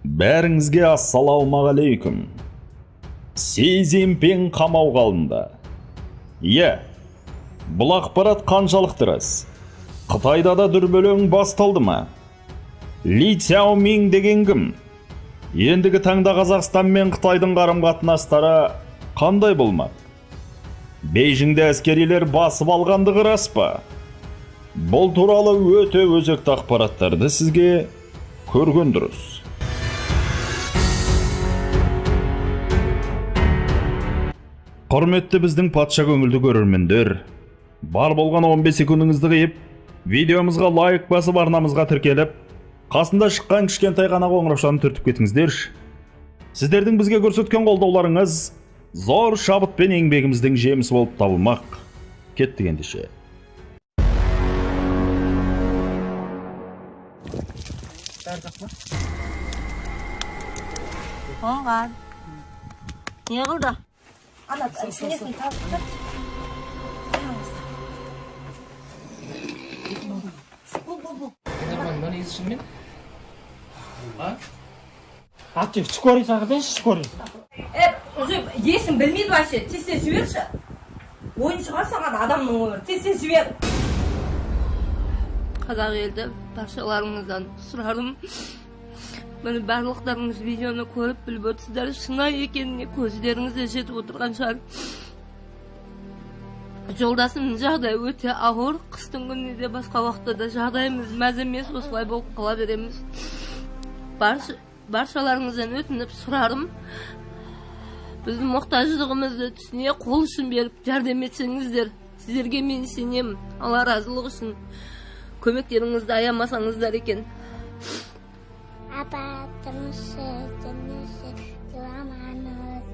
Бәріңізге ассалаумағалейкум. Си Цзиньпин қамауға алынды. Иә, бұл ақпарат қаншалықты рас? Қытайда да дүрбелең басталды ма? Ли Цзяомин деген кім? Ендігі таңда Қазақстан мен Қытайдың қарым-қатынастары қандай болмақ? Бейжіңде әскерилер басып алғандығы рас па? Бұл туралы өте өзекті ақпараттарды сізге көрген дұрыс. Құрметті біздің патша көңілді көрермендер, бар болған 15 секундыңызды қиып, видеомызға лайк басып арнамызға тіркеліп, қасында шыққан кішкентай ғана қоңыраушаны түртіп кетіңіздерші. Сіздердің бізге көрсеткен қолдауларыңыз зор шабыт пен еңбегіміздің жемісі болып табылмақ. Кеттік ендеше. Оған. Не қылды? Ана, сенесін тауып Бұл. Нормально езішіммен? Аты, скорый сағыдайшы, скорый. Уже есін білмейді башы, тесте жіберші. Ойын шығар саған адамның өмір, тесте жібер. Қазақ елді баршаларыңыздан сұрарым. Мені барлықтарыңыз видеоны көріп біліп өтсіздер, шынайы екеніне көздеріңіз де жетіп отырған шығар. Жолдасымның жағдайы өте ауыр, қыстың күнінде басқа уақытта да жағдайымыз мәз емес, осылай болып қала береміз. Баршаларыңыздан өтініп сұрарым, біздің мұқтаждығымызды түсіне қол ұшын беріп жәрдем етсеңіздер. Сіздерге мен сенемін, Алла разылығы үшін көмектеріңізді аямасаңыздар екен. Apa terus jenis dua manus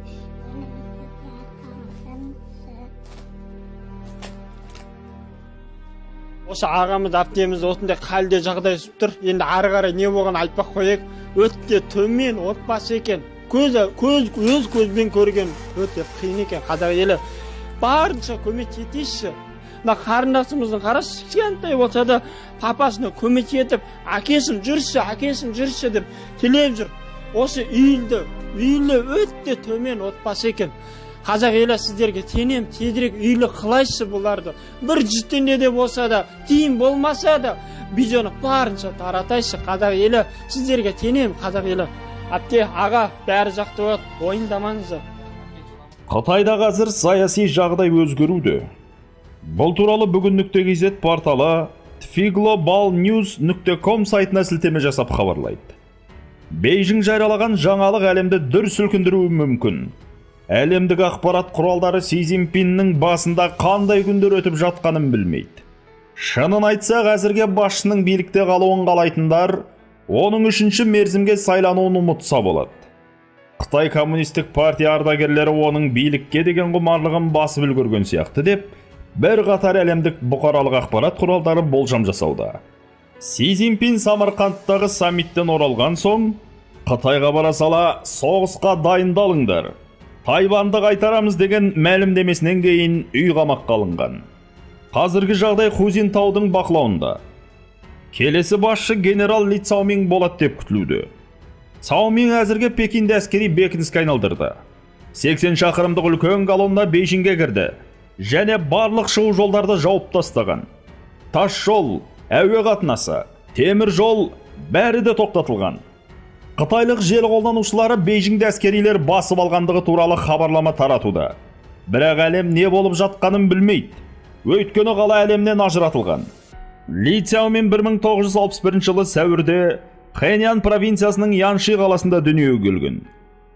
Осы ағамыз әпкеміз осындай халде жағдай түсіп тұр. Енді ары қарай не болған айтпақ қояйық. Өте төмен отбасы екен. Өз көзбен көрген өте қиын екен. Қазақ елі барынша көмек етейінші. Мына қарындасымыздың қарашы, кішкентай болса да папасына көмек етіп, әкесін жүрші деп тілеп жүр. Осы үйлі өте төмен отбасы екен. Қазақ елі сіздерге тенем, тезірек үйлі қылайшы бұларды. Бір жүттенде де болса да, тиын болмаса да, видеоны барынша таратайшы. Қазақ елі сіздерге тенем, қазақ елі. Әпке, аға, бәрі жақты болады, ойындамаңыздар. Қытайда қазір саяси жағдай өзгеруде. Бұл туралы бүгін.kz порталы tfglobalnews.com сайтына сілтеме жасап хабарлайды. Бейжің жариялаған жаңалық әлемді дүр сілкіндіруі мүмкін. Әлемдік ақпарат құралдары Си Цзиньпиннің басында қандай күндер өтіп жатқанын білмейді. Шынын айтсақ, әзірге басшының билікте қалуын қалайтындар оның үшінші мерзімге сайлануын ұмытса болады. Қытай коммунистік партия ардагерлері оның билікке деген құмарлығын басып үлгерген сияқты деп, бір қатар әлемдік бұқаралық ақпарат құралдары болжам жасауда. Си Цзиньпин Самарқандтағы саммиттен оралған соң, Қытайға бара сала соғысқа дайындалыңдар, Тайваньды қайтарамыз деген мәлімдемесінен кейін үй қамаққа алынған. Қазіргі жағдай Хузинтаудың бақылауында. Келесі басшы генерал Ли Цзяомин болады деп күтілуде. Цзяомин әзірге Пекинде әскери бекініске айналдырды. 80 шақырымдық үлкен колонна Бейжіңге кірді және барлық шығу жолдарды жауып тастаған. Тас жол, әуе қатынасы, темір жол бәрі де тоқтатылған. Қытайлық желі қолданушылары Бейжіңде әскерилер басып алғандығы туралы хабарлама таратуда. Бірақ әлем не болып жатқанын білмейді. Өйткені қала әлемнен ажыратылған. Ли Цзяомин 1961 жылы сәуірде Хэнян провинциясының Янши қаласында дүниеге келген.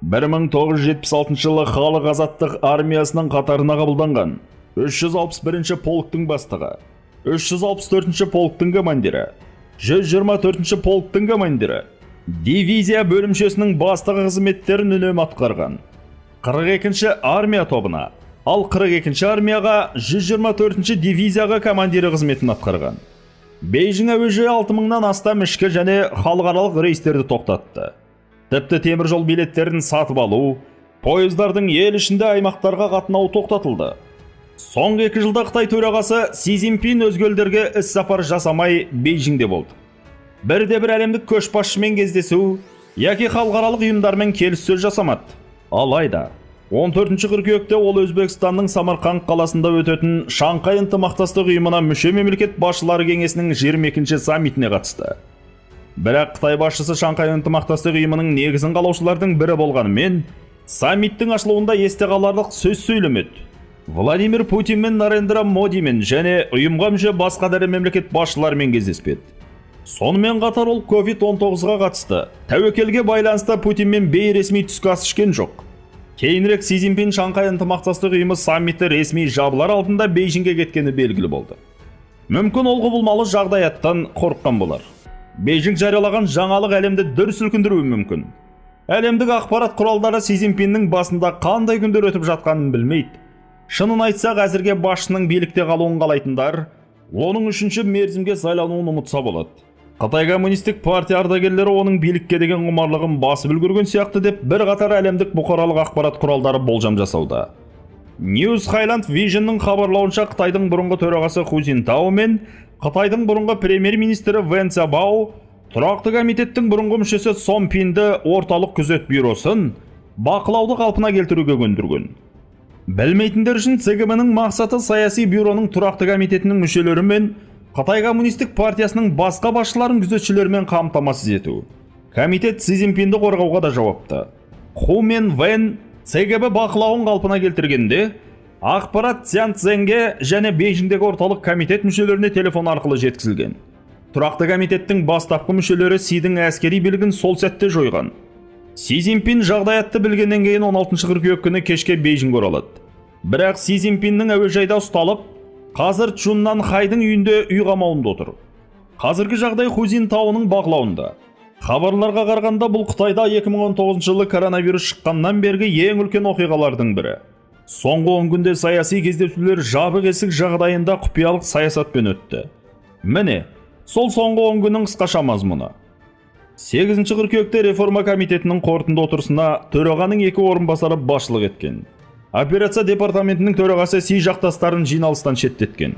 1976 жылы халық азаттық армиясының қатарына қабылданған. 361 полктың бастығы, 364 полктың командирі, 124 полктың командирі, дивизия бөлімшесінің бастығы қызметтерін үнемі атқарған. 42 армия тобына, ал 42 армияға 124 дивизияға командирі қызметін атқарған. Бейжің әуежайы 6000-нан астам ішкі және халықаралық рейстерді тоқтатты. Тіпті темір жол билеттерін сатып алу, пойыздардың ел ішінде аймақтарға қатынау тоқтатылды. Соңғы 2 жылда Қытай төрағасы Си Цзиньпин өзге елдерге іс-сапар жасамай Бейжіңде болды. Бірде-бір әлемдік көшбасшымен кездесу яки халықаралық ұйымдармен келіссөз жасамады. Алайда 14 қыркүйекте ол Өзбекстанның Самарқанд қаласында өтетін Шанхай ынтымақтастық ұйымына мүше мемлекет басшылары кеңесінің 22-ші саммитіне қатысты. Бірақ Қытай басшысы Шанхай ынтымақтастық ұйымының негізін қалаушылардың бірі болғанымен, саммиттің ашылуында есте қаларлық сөз сөйлемеді. Владимир Путин мен Нарендра Модимен және ұйымға мүше басқа да мемлекет басшыларымен кездеспеді. Сонымен қатар ол COVID-19-ға қатысты тәуекелге байланысты Путинмен бейресми түскі ас ішкен жоқ. Кейінірек Си Цзиньпин Шанхай ынтымақтастық ұйымы саммиті ресми жабылар алдында Бейжіңге кеткені белгілі болды. Мүмкін ол құбылмалы жағдаяттан қорыққан болар. Бейжің жариялаған жаңалық әлемді дүр сілкіндіруі мүмкін. Әлемдік ақпарат құралдары Си Цзиньпиннің басында қандай күндер өтіп жатқанын білмейді. Шынын айтсақ, әзірге басшының билікте қалуын қалайтындар, оның 3-ші мерзімге сайлануын ұмытса болады. Қытай коммунистік партия ардагерлері оның билікке деген құмарлығын басып үлгерген сияқты деп бір қатар әлемдік бұқаралық ақпарат құралдары болжам жасауда. News Highland Vision'ның хабарлауынша, Қытайдың бұрынғы төрағасы Ху Цзиньтао мен Қытайдың бұрынғы премьер-министрі Вэн Цзябао тұрақты комитеттің бұрынғы мүшесі Сон Пинді орталық күзет бюросын бақылауды қалпына келтіруге көндірген. Білмейтіндер үшін, ЦГМ-ның мақсаты саяси бюроның тұрақты комитетінің мүшелері мен Қытай коммунистік партиясының басқа басшыларын күзетшілермен қамтамасыз ету. Комитет Си Цзиньпинді қорғауға да жауапты. Ху мен Вэн ЦГБ бақылауын қалпына келтіргенде, ақпарат Цзянцзэнге және Бейжіңдегі орталық комитет мүшелеріне телефон арқылы жеткізілген. Тұрақты комитеттің бастапқы мүшелері Сидің әскери билігін сол сәтте жойған. Си Цзиньпин жағдаятты білгеннен кейін 16 қыркүйек күні кешке Бейжіңге оралады. Бірақ Си Цзиньпиннің әуежайда ұсталып, қазір Чуннан Хайдың үйінде үй қамауында отыр. Қазіргі жағдай Ху Цзиньтаоның бақылауында. Хабарларға қарағанда, бұл Қытайда 2019 жылы коронавирус шыққаннан бергі ең үлкен оқиғалардың бірі. Соңғы 10 күнде саяси кездесулер жабық есік жағдайында құпиялық саясатпен өтті. Міне, сол соңғы 10 күннің қысқаша мазмұны. 8 қыркүйекте реформа комитетінің қорытынды отырысына төрағаның 2 орынбасары басшылық еткен. Операция департаментінің төрағасы Си жақтастарын жиналыстан шеттеткен.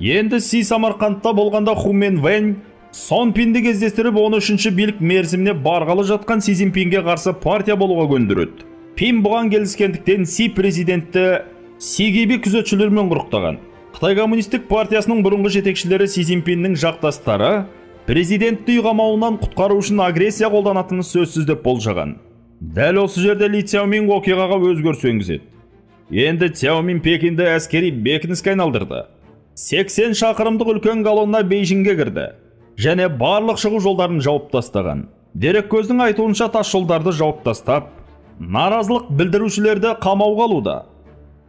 Енді Си Самарқандта болғанда Ху мен Вэн Сон Пинді кездестіріп, 13-ші билік мерзіміне барғалы жатқан Си Цзиньпинге қарсы партия болуға көндіреді. Пин бұған келіскендіктен Си президентті Сигиби күзетшілермен құрықтаған. Қытай коммунистік партиясының бұрынғы жетекшілері Си Цзиньпиннің жақтастары президентті үй қамауынан құтқару үшін агрессия қолданатыны сөзсіз деп болжаған. Дәл осы жерде Ли Цзяомин оқиғаға өзгеріс енгізеді. Енді Цзяомин Пекинді әскери бекініске айналдырды. 80 шақырымдық үлкен колонна Бейжіңге кірді және барлық шығу жолдарын жауып тастаған. Дереккөздің айтуынша, тас жолдарды жауып тастап, наразылық білдірушілерді қамауға алуда.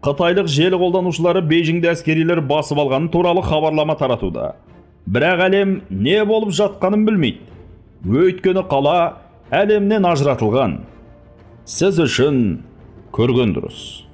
Қытайлық желі қолданушылары Бейжіңде әскерилер басып алғаны туралы хабарлама таратуда. Бірақ әлем не болып жатқанын білмейді. Өйткені қала әлемнен ажыратылған. Сіз үшін көрген дұрыс.